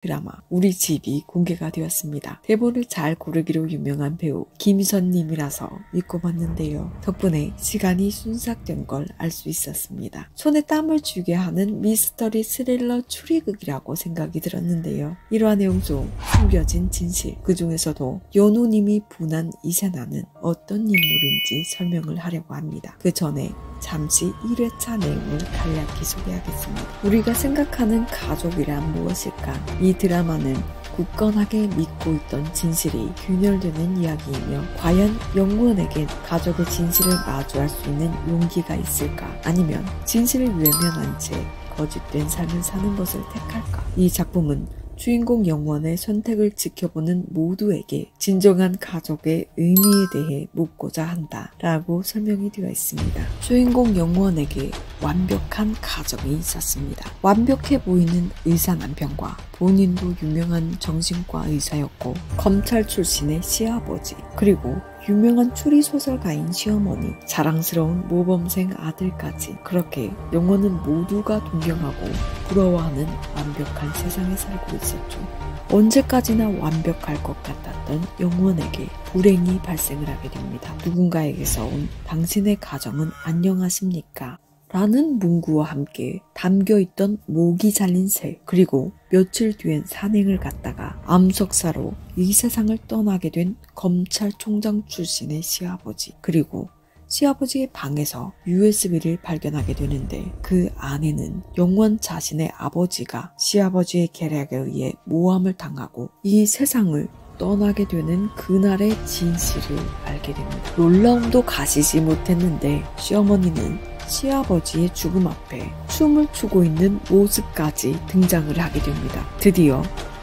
드라마 우리 집이 공개가 되었습니다. 대본을 잘 고르기로 유명한 배우 김희선님이라서 믿고 봤는데요. 덕분에 시간이 순삭된 걸 알 수 있었습니다. 손에 땀을 쥐게 하는 미스터리 스릴러 추리극이라고 생각이 들었는데요. 일화 내용 중 숨겨진 진실, 그 중에서도 연우님이 분한 이세나는 어떤 인물인지 설명을 하려고 합니다. 그 전에 잠시 1회차 내용을 간략히 소개하겠습니다. 우리가 생각하는 가족이란 무엇일까? 이 드라마는 굳건하게 믿고 있던 진실이 균열되는 이야기이며 과연 영원에겐 가족의 진실을 마주할 수 있는 용기가 있을까? 아니면 진실을 외면한 채 거짓된 삶을 사는 것을 택할까? 이 작품은 주인공 영원의 선택을 지켜보는 모두에게 진정한 가족의 의미에 대해 묻고자 한다 라고 설명이 되어 있습니다. 주인공 영원에게 완벽한 가정이 있었습니다. 완벽해 보이는 의사 남편과 본인도 유명한 정신과 의사였고 검찰 출신의 시아버지, 그리고 유명한 추리소설가인 시어머니, 자랑스러운 모범생 아들까지, 그렇게 영원은 모두가 동경하고 부러워하는 완벽한 세상에 살고 있었죠. 언제까지나 완벽할 것 같았던 영원에게 불행이 발생을 하게 됩니다. 누군가에게서 온 당신의 가정은 안녕하십니까? 라는 문구와 함께 담겨있던 목이 잘린 새, 그리고 며칠 뒤엔 산행을 갔다가 암석사로 이 세상을 떠나게 된 검찰총장 출신의 시아버지, 그리고 시아버지의 방에서 USB를 발견하게 되는데 그 안에는 영원 자신의 아버지가 시아버지의 계략에 의해 모함을 당하고 이 세상을 떠나게 되는 그날의 진실을 알게 됩니다. 놀라움도 가시지 못했는데 시어머니는 시아버지의 죽음 앞에 춤을 추고 있는 모습까지 등장을 하게 됩니다. 드디어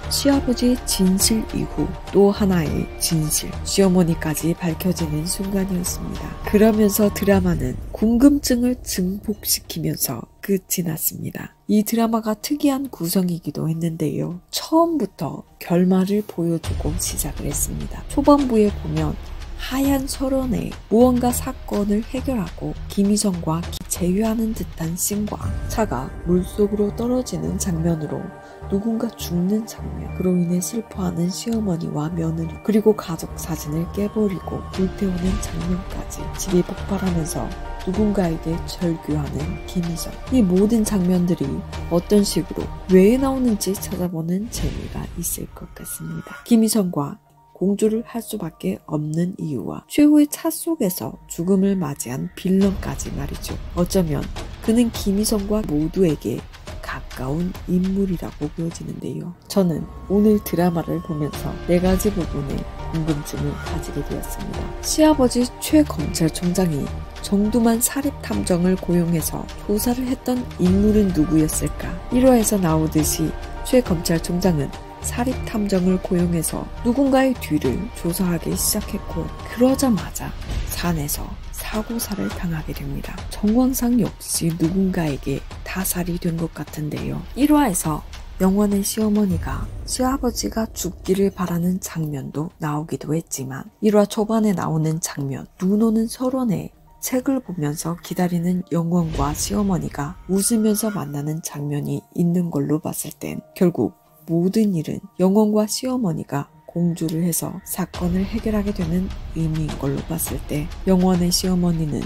시아버지의 진실 이후 또 하나의 진실, 시어머니까지 밝혀지는 순간이었습니다. 그러면서 드라마는 궁금증을 증폭시키면서 끝이 났습니다. 이 드라마가 특이한 구성이기도 했는데요. 처음부터 결말을 보여주고 시작을 했습니다. 초반부에 보면 하얀 설원에 무언가 사건을 해결하고 김희성과 제휴하는 듯한 씬과 차가 물속으로 떨어지는 장면으로 누군가 죽는 장면, 그로 인해 슬퍼하는 시어머니와 며느리, 그리고 가족 사진을 깨버리고 불태우는 장면까지 집이 폭발하면서 누군가에게 절규하는 김희성. 이 모든 장면들이 어떤 식으로 왜 나오는지 찾아보는 재미가 있을 것 같습니다. 김희성과 공주를 할 수밖에 없는 이유와 최후의 차 속에서 죽음을 맞이한 빌런까지 말이죠. 어쩌면 그는 김희성과 모두에게 가까운 인물이라고 보여지는데요. 저는 오늘 드라마를 보면서 4가지 부분에 궁금증을 가지게 되었습니다. 시아버지 최 검찰총장이 정두만 사립탐정을 고용해서 조사를 했던 인물은 누구였을까? 1화에서 나오듯이 최 검찰총장은 사립탐정을 고용해서 누군가의 뒤를 조사하기 시작했고, 그러자마자 산에서 사고사를 당하게 됩니다. 정황상 역시 누군가에게 타살이 된 것 같은데요. 1화에서 영원의 시어머니가 시아버지가 죽기를 바라는 장면도 나오기도 했지만 1화 초반에 나오는 장면, 눈 오는 설원에 책을 보면서 기다리는 영원과 시어머니가 웃으면서 만나는 장면이 있는 걸로 봤을 땐 결국 모든 일은 영원과 시어머니가 공주를 해서 사건을 해결하게 되는 의미인 걸로 봤을 때 영원의 시어머니는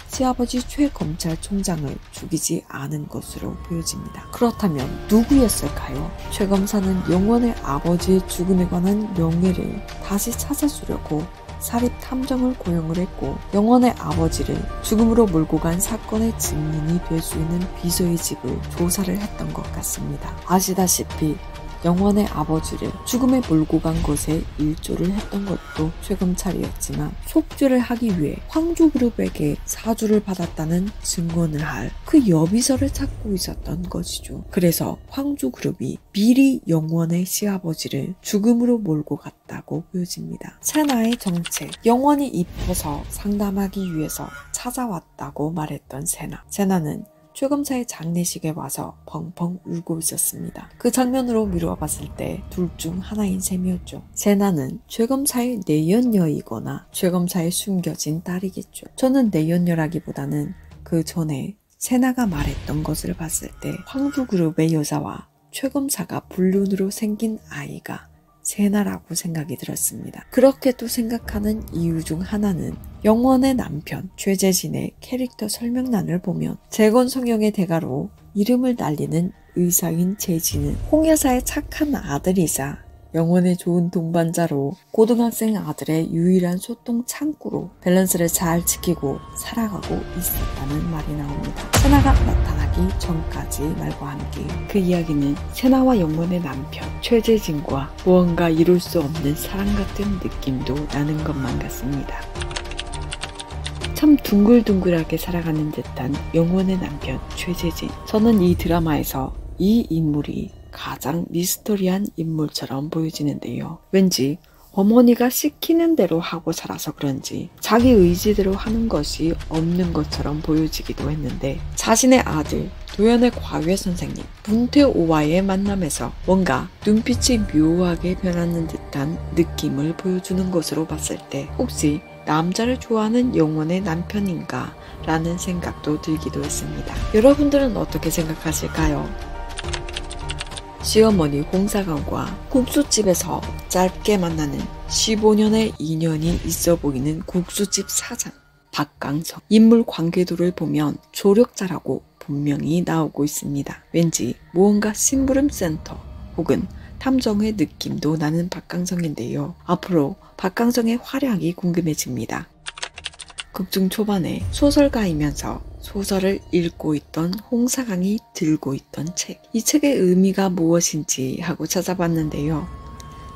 시아버지 최 검찰총장을 죽이지 않은 것으로 보여집니다. 그렇다면 누구였을까요? 최 검사는 영원의 아버지의 죽음에 관한 명예를 다시 찾아주려고 사립탐정을 고용을 했고, 영원의 아버지를 죽음으로 몰고 간 사건의 증인이 될 수 있는 비서의 집을 조사를 했던 것 같습니다. 아시다시피 영원의 아버지를 죽음에 몰고 간 것에 일조를 했던 것도 최검찰이었지만 속죄를 하기 위해 황주그룹에게 사주를 받았다는 증언을 할 그 여비서를 찾고 있었던 것이죠. 그래서 황주그룹이 미리 영원의 시아버지를 죽음으로 몰고 갔다고 보여집니다. 세나의 정체, 영원히 입혀서 상담하기 위해서 찾아왔다고 말했던 세나. 세나는 최 검사의 장례식에 와서 펑펑 울고 있었습니다. 그 장면으로 미루어 봤을 때 둘 중 하나인 셈이었죠. 세나는 최 검사의 내연녀이거나 최 검사의 숨겨진 딸이겠죠. 저는 내연녀라기보다는 그 전에 세나가 말했던 것을 봤을 때 황주그룹의 여자와 최검사가 불륜으로 생긴 아이가 세나라고 생각이 들었습니다. 그렇게 또 생각하는 이유 중 하나는 영원의 남편 최재진의 캐릭터 설명란을 보면 재건 성형의 대가로 이름을 날리는 의사인 재진은 홍 여사의 착한 아들이자 영혼의 좋은 동반자로 고등학생 아들의 유일한 소통 창구로 밸런스를 잘 지키고 살아가고 있었다는 말이 나옵니다. 세나가 나타나기 전까지 말과 함께 그 이야기는 세나와 영혼의 남편 최재진과 무언가 이룰 수 없는 사랑 같은 느낌도 나는 것만 같습니다. 참 둥글둥글하게 살아가는 듯한 영혼의 남편 최재진. 저는 이 드라마에서 이 인물이 가장 미스터리한 인물처럼 보여지는데요. 왠지 어머니가 시키는 대로 하고 자라서 그런지 자기 의지대로 하는 것이 없는 것처럼 보여지기도 했는데 자신의 아들 도연의 과외 선생님 문태오와의 만남에서 뭔가 눈빛이 묘하게 변하는 듯한 느낌을 보여주는 것으로 봤을 때 혹시 남자를 좋아하는 영혼의 남편인가 라는 생각도 들기도 했습니다. 여러분들은 어떻게 생각하실까요? 시어머니 홍사강과 국수집에서 짧게 만나는 15년의 인연이 있어 보이는 국수집 사장 박강성. 인물 관계도를 보면 조력자라고 분명히 나오고 있습니다. 왠지 무언가 심부름센터 혹은 탐정의 느낌도 나는 박강성인데요. 앞으로 박강성의 활약이 궁금해집니다. 극중 초반에 소설가이면서 소설을 읽고 있던 홍사강이 들고 있던 책. 이 책의 의미가 무엇인지 하고 찾아봤는데요.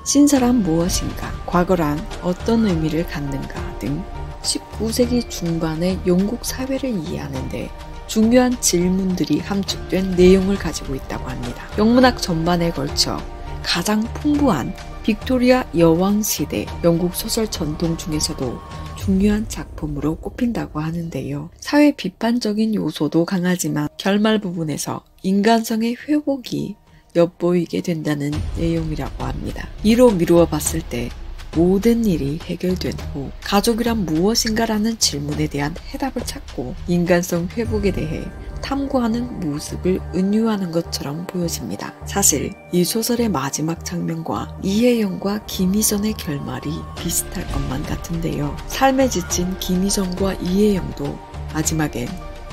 신사란 무엇인가, 과거란 어떤 의미를 갖는가 등 19세기 중반의 영국 사회를 이해하는데 중요한 질문들이 함축된 내용을 가지고 있다고 합니다. 영문학 전반에 걸쳐 가장 풍부한 빅토리아 여왕 시대 영국 소설 전통 중에서도 중요한 작품으로 꼽힌다고 하는데요. 사회 비판적인 요소도 강하지만 결말 부분에서 인간성의 회복이 엿보이게 된다는 내용이라고 합니다. 이로 미루어 봤을 때 모든 일이 해결된 후 가족이란 무엇인가라는 질문에 대한 해답을 찾고 인간성 회복에 대해 탐구하는 모습을 은유하는 것처럼 보여집니다. 사실 이 소설의 마지막 장면과 이혜영과 김희선의 결말이 비슷할 것만 같은데요. 삶에 지친 김희선과 이혜영도 마지막엔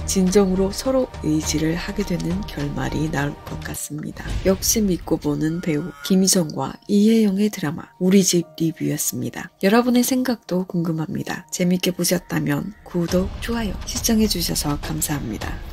진정으로 서로 의지를 하게 되는 결말이 나올 것 같습니다. 역시 믿고 보는 배우 김희선과 이혜영의 드라마 우리집 리뷰였습니다. 여러분의 생각도 궁금합니다. 재밌게 보셨다면 구독, 좋아요, 시청해주셔서 감사합니다.